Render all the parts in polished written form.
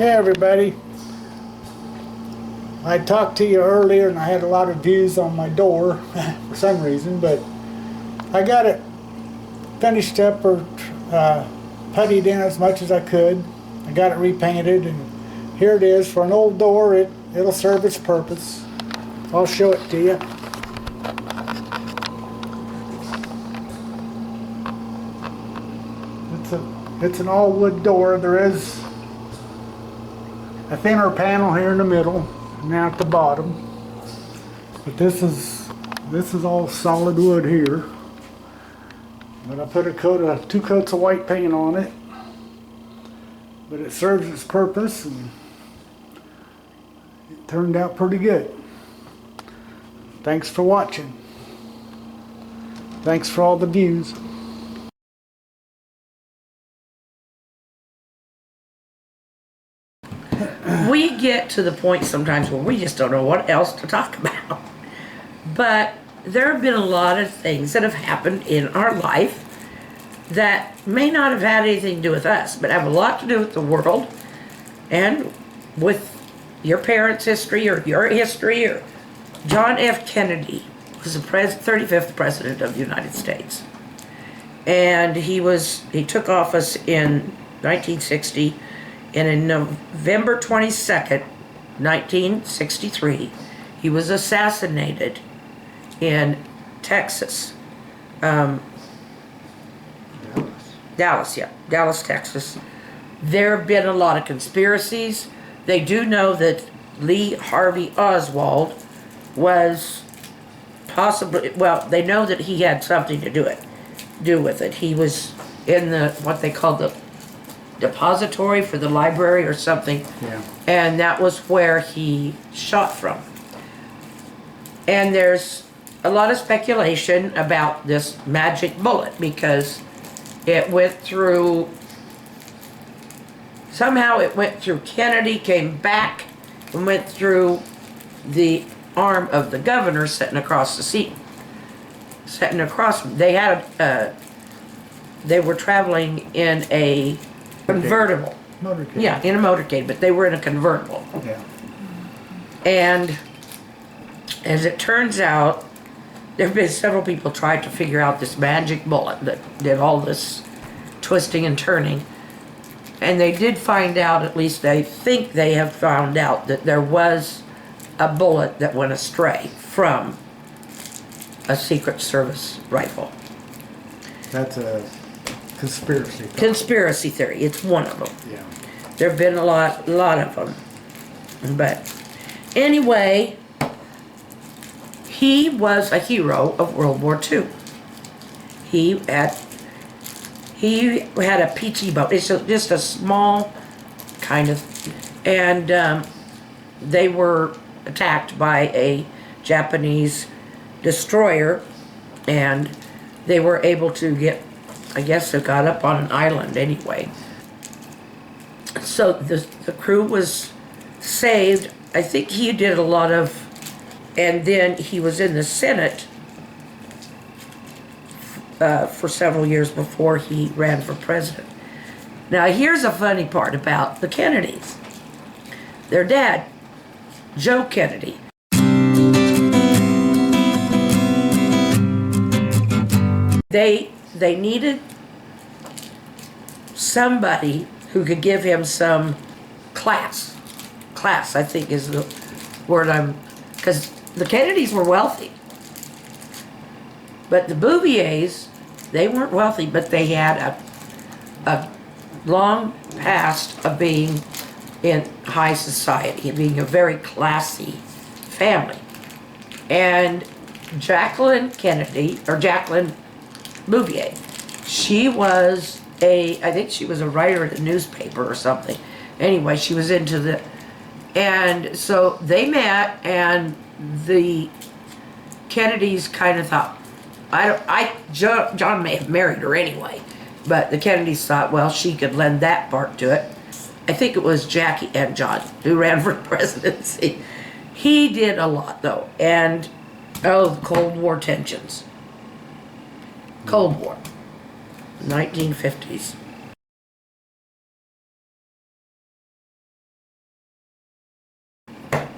Hey everybody, I talked to you earlier and I had a lot of views on my door for some reason, but I got it finished up or puttied in as much as I could. I got it repainted and here it is. For an old door, it'll serve its purpose. I'll show it to you. It's an all wood door. There is a thinner panel here in the middle and now at the bottom, but this is all solid wood here. But I put two coats of white paint on it, but it serves its purpose and it turned out pretty good. Thanks for watching. Thanks for all the views. We get to the point sometimes where we just don't know what else to talk about. But there have been a lot of things that have happened in our life that may not have had anything to do with us, but have a lot to do with the world and with your parents' history or your history. Or John F. Kennedy was the 35th president of the United States. And he took office in 1960. And in November 22nd, 1963, he was assassinated in Texas. Dallas, Texas. There have been a lot of conspiracies. They do know that Lee Harvey Oswald was possibly, well, they know that he had something to do with it. He was in what they call the depository for the library or something. Yeah. And that was where he shot from. And there's a lot of speculation about this magic bullet because it went through, somehow it went through Kennedy, came back, and went through the arm of the governor sitting across the seat. Sitting across, they were traveling in a convertible. Motorcade. Yeah, in a motorcade, but they were in a convertible. Yeah. And as it turns out, there have been several people tried to figure out this magic bullet that did all this twisting and turning. And they did find out, at least they think they have found out, that there was a bullet that went astray from a Secret Service rifle. That's a conspiracy theory. Conspiracy theory. It's one of them. Yeah. There have been a lot of them. But anyway, he was a hero of World War II. He had a PT boat. It's just a small kind of, and they were attacked by a Japanese destroyer, and they were able to get, I guess they got up on an island anyway. So the crew was saved. I think he did a lot of, and then he was in the Senate for several years before he ran for president. Now here's a funny part about the Kennedys. Their dad, Joe Kennedy, they needed somebody who could give him some class. Class, I think, is the word because the Kennedys were wealthy. But the Bouviers, they weren't wealthy, but they had a long past of being in high society, being a very classy family. And Jacqueline Kennedy, or Jacqueline Bouvier, she was I think she was a writer at a newspaper or something. Anyway, she was into and so they met, and the Kennedys kind of thought, John may have married her anyway, but the Kennedys thought, well, she could lend that part to it. I think it was Jackie and John who ran for presidency. He did a lot though, and the Cold War tensions. Cold War, 1950s.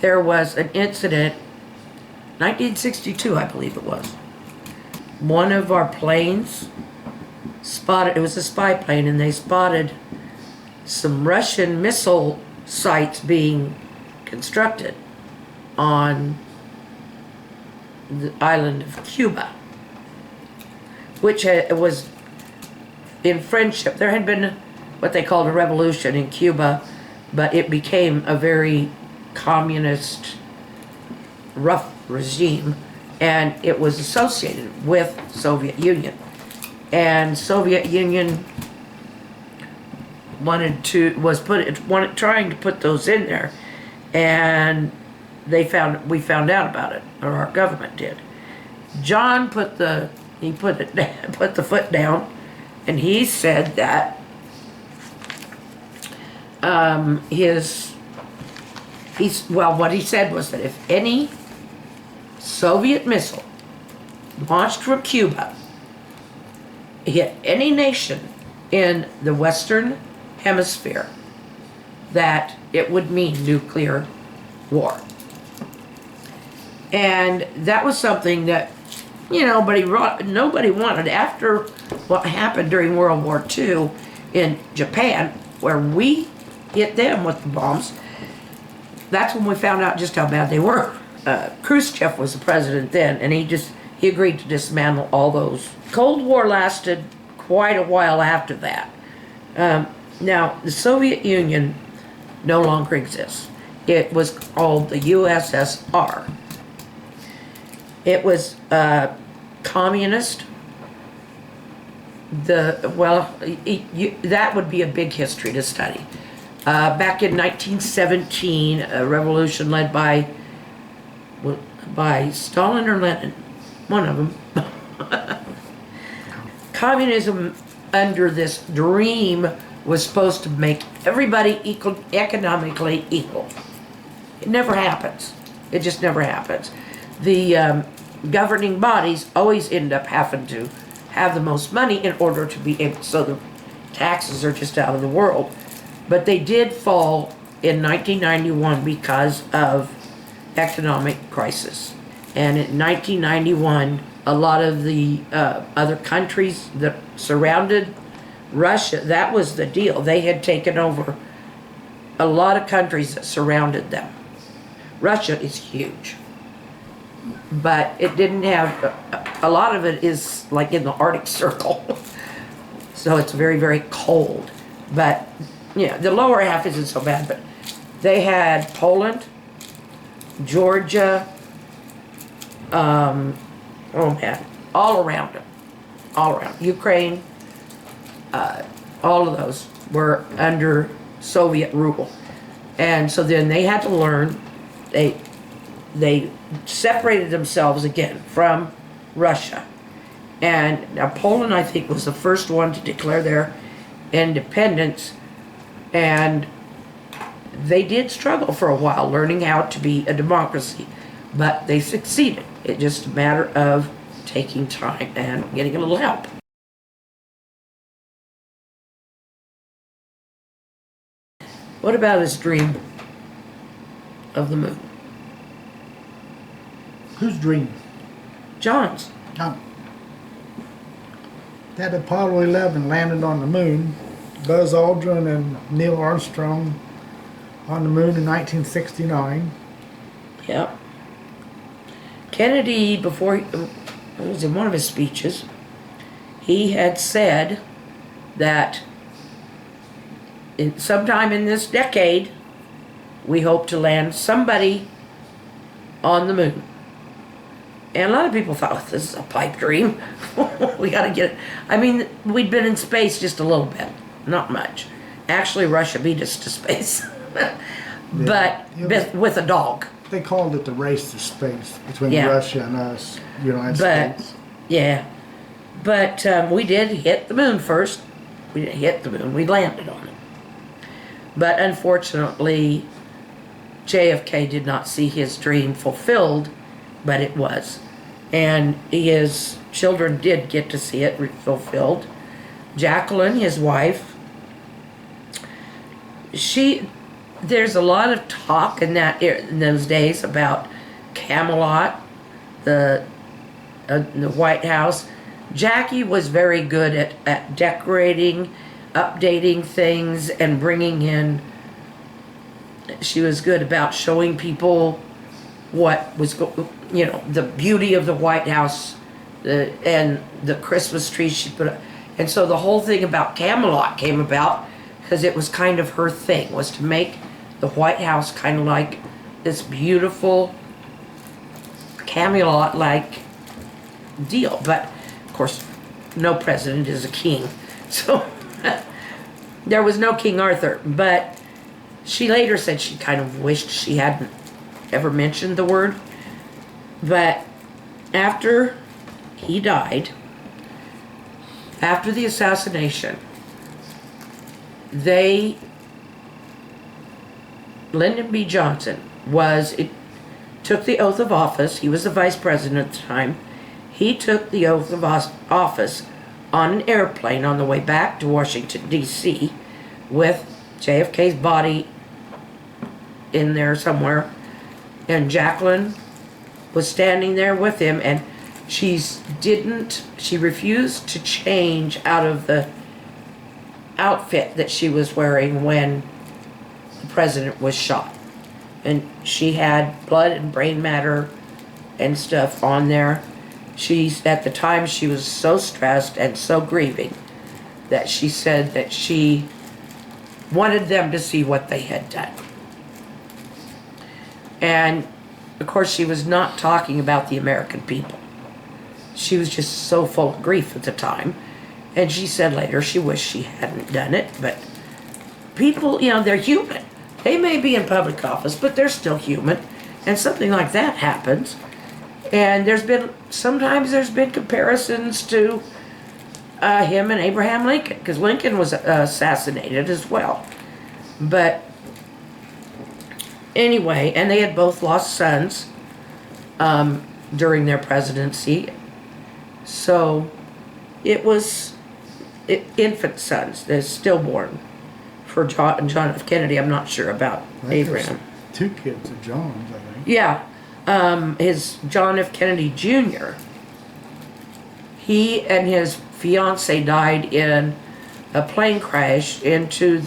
there was an incident, 1962, I believe it was. One of our planes spotted, it was a spy plane, and they spotted some Russian missile sites being constructed on the island of Cuba, which was in friendship. There had been what they called a revolution in Cuba, but it became a very communist, rough regime, and it was associated with Soviet Union. And Soviet Union trying to put those in there, and we found out about it, or our government did. John put the foot down, and he said that what he said was that if any Soviet missile launched from Cuba hit any nation in the Western Hemisphere, that it would mean nuclear war. And that was something that, nobody wanted. After what happened during World War II in Japan, where we hit them with the bombs, that's when we found out just how bad they were. Khrushchev was the president then, and he agreed to dismantle all those. Cold War lasted quite a while after that. Now, the Soviet Union no longer exists. It was called the USSR. It was communist. That would be a big history to study. Back in 1917, a revolution led by Stalin or Lenin, one of them. Communism under this dream was supposed to make everybody economically equal. It never happens. It just never happens. The governing bodies always end up having to have the most money in order to be able, so the taxes are just out of the world. But they did fall in 1991 because of economic crisis. And in 1991, a lot of the other countries that surrounded Russia, that was the deal. They had taken over a lot of countries that surrounded them. Russia is huge, but it didn't have, a lot of it is like in the Arctic Circle. So it's very, very cold. But, the lower half isn't so bad, but they had Poland, Georgia, all around them. All around. Ukraine, all of those were under Soviet rule. And so then they had to learn, they separated themselves again from Russia. And now Poland, I think, was the first one to declare their independence. And they did struggle for a while learning how to be a democracy, but they succeeded. It's just a matter of taking time and getting a little help. What about his dream of the moon? Whose dream? John's. Oh. That Apollo 11 landed on the moon. Buzz Aldrin and Neil Armstrong on the moon in 1969. Yep. Kennedy, before it was in one of his speeches, he had said that sometime in this decade, we hope to land somebody on the moon. And a lot of people thought, oh, this is a pipe dream. We got to get it. I mean, we'd been in space just a little bit, not much. Actually, Russia beat us to space, but with a dog. They called it the race to space between Russia and us, United States. Yeah, but we did hit the moon first. We didn't hit the moon, we landed on it. But unfortunately, JFK did not see his dream fulfilled, but it was. And his children did get to see it fulfilled. Jacqueline, his wife, there's a lot of talk in those days about Camelot, the White House. Jackie was very good at decorating, updating things, and bringing in. She was good about showing people what was, the beauty of the White House, and the Christmas tree she put up. And so the whole thing about Camelot came about because it was kind of her thing, was to make the White House kind of like this beautiful Camelot-like deal. But of course, no president is a king, so there was no King Arthur. But she later said she kind of wished she hadn't ever mentioned the word. But after he died, after the assassination, Lyndon B. Johnson took the oath of office. He was the vice president at the time. He took the oath of office on an airplane on the way back to Washington, D.C., with JFK's body in there somewhere. And Jacqueline was standing there with him, and she refused to change out of the outfit that she was wearing when the president was shot. And she had blood and brain matter and stuff on there. At the time, she was so stressed and so grieving that she said that she wanted them to see what they had done. And of course, she was not talking about the American people. She was just so full of grief at the time. And she said later she wished she hadn't done it. But people, they're human. They may be in public office, but they're still human. And something like that happens. And sometimes there's been comparisons to him and Abraham Lincoln, because Lincoln was assassinated as well. But anyway, and they had both lost sons during their presidency. So it was infant sons, they're stillborn for John F. Kennedy. I'm not sure about Abraham. Two kids of John's, I think. Yeah. His John F. Kennedy Jr., he and his fiance died in a plane crash into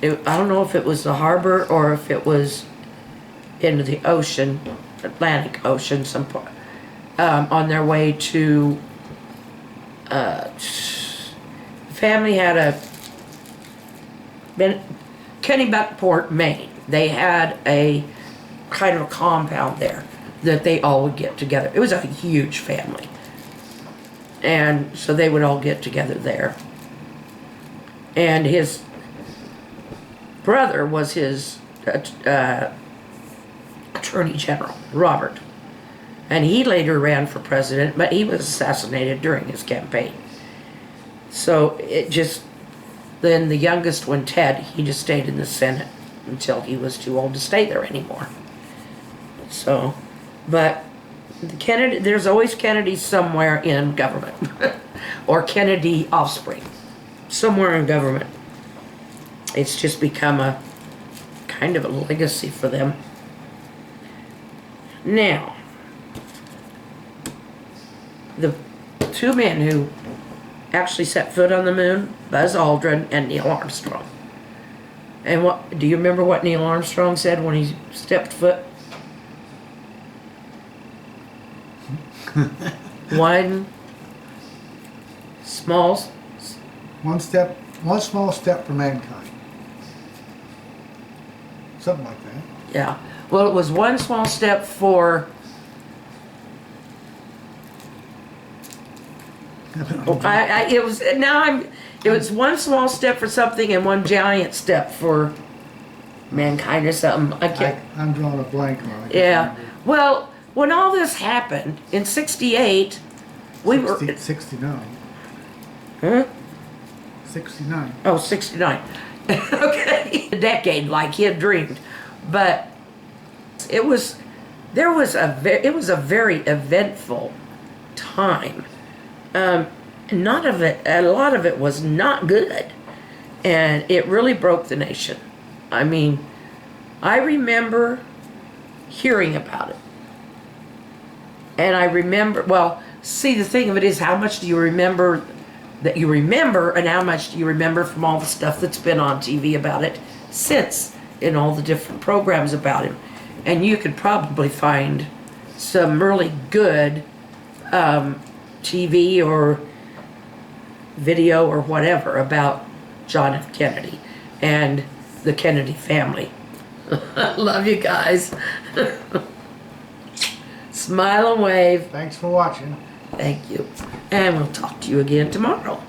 I don't know if it was the harbor or if it was into the ocean, Atlantic Ocean, on their way to, family had Kennebunkport, Maine. They had a kind of a compound there that they all would get together. It was a huge family. And so they would all get together there. And his brother was his attorney general, Robert. And he later ran for president, but he was assassinated during his campaign. So then the youngest one, Ted, he just stayed in the Senate until he was too old to stay there anymore. So, but there's always Kennedy somewhere in government, or Kennedy offspring, somewhere in government. It's just become a kind of a legacy for them. Now, the two men who actually set foot on the moon, Buzz Aldrin and Neil Armstrong. And do you remember what Neil Armstrong said when he stepped foot? One small step for mankind. Something like that. Yeah. Well, it was one small step for. It was one small step for something and one giant step for mankind or something. I'm drawing a blank on it. Yeah. Well, when all this happened in '68, we were 69. Huh? 69. Oh, 69. Okay. A decade like he had dreamed. But it was a very eventful time. A lot of it was not good. And it really broke the nation. I mean, I remember hearing about it. And I remember, well, see, the thing of it is, how much do you remember that you remember, and how much do you remember from all the stuff that's been on TV about it since, in all the different programs about him. And you could probably find some really good TV or video or whatever about John F. Kennedy and the Kennedy family. Love you guys. Smile and wave. Thanks for watching. Thank you. And we'll talk to you again tomorrow.